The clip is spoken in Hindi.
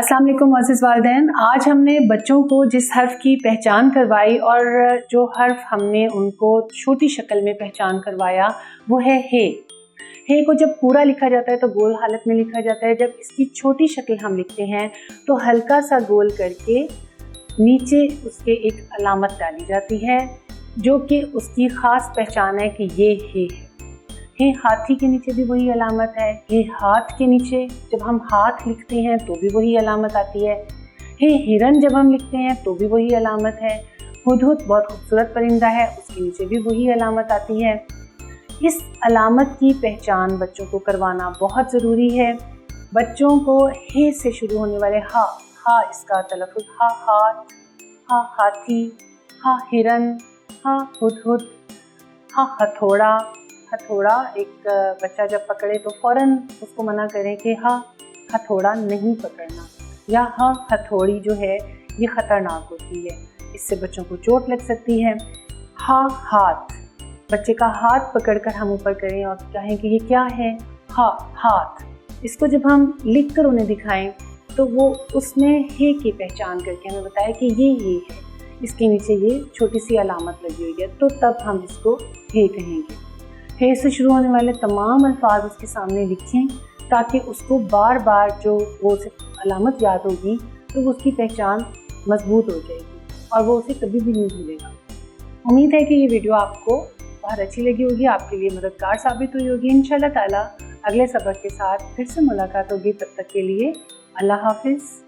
अस्सलाम वालेकुम मोअज़्ज़िज़ वालिदैन। आज हमने बच्चों को जिस हर्फ की पहचान करवाई और जो हर्फ हमने उनको छोटी शक्ल में पहचान करवाया वो है हे। हे को जब पूरा लिखा जाता है तो गोल हालत में लिखा जाता है। जब इसकी छोटी शक्ल हम लिखते हैं तो हल्का सा गोल करके नीचे उसके एक अलामत डाली जाती है जो कि उसकी ख़ास पहचान है कि ये हे है। हे हाथी के नीचे भी वही अलामत है। हे हाथ के नीचे जब हम हाथ लिखते हैं तो भी वही अलामत आती है। हे हिरन जब हम लिखते हैं तो भी वही अलामत है। हुदहुद बहुत खूबसूरत परिंदा है, उसके नीचे भी वही अलामत आती है। इस अलामत की पहचान बच्चों को करवाना बहुत ज़रूरी है। बच्चों को हे से शुरू होने वाले हा इसका तलफ़ुज़ हा हाथ, हा हाथी, हा हिरन, हा हुदहुद, हा हथौड़ा। हथौड़ा एक बच्चा जब पकड़े तो फ़ौरन उसको मना करें कि हाँ हथौड़ा नहीं पकड़ना, या हाँ हथौड़ी जो है ये ख़तरनाक होती है, इससे बच्चों को चोट लग सकती है। हाँ हाथ, बच्चे का हाथ पकड़कर हम ऊपर करें और कहें कि ये क्या है, हाँ हाथ। इसको जब हम लिख कर उन्हें दिखाएं तो वो उसमें हे की पहचान करके हमें बताए कि ये है, इसके नीचे ये छोटी सी अलामत लगी हुई है, तो तब हम इसको हे कहेंगे। हे से शुरू होने वाले तमाम अल्फाज उसके सामने लिखें ताकि उसको बार बार जो वो अलामत याद होगी तो वो उसकी पहचान मजबूत हो जाएगी और वो उसे कभी भी नहीं भूलेगा। उम्मीद है कि ये वीडियो आपको बहुत अच्छी लगी होगी, आपके लिए मददगार साबित हुई होगी। इंशाल्लाह ताला अगले सबक के साथ फिर से मुलाकात होगी। तब तक के लिए अल्लाह हाफिज़।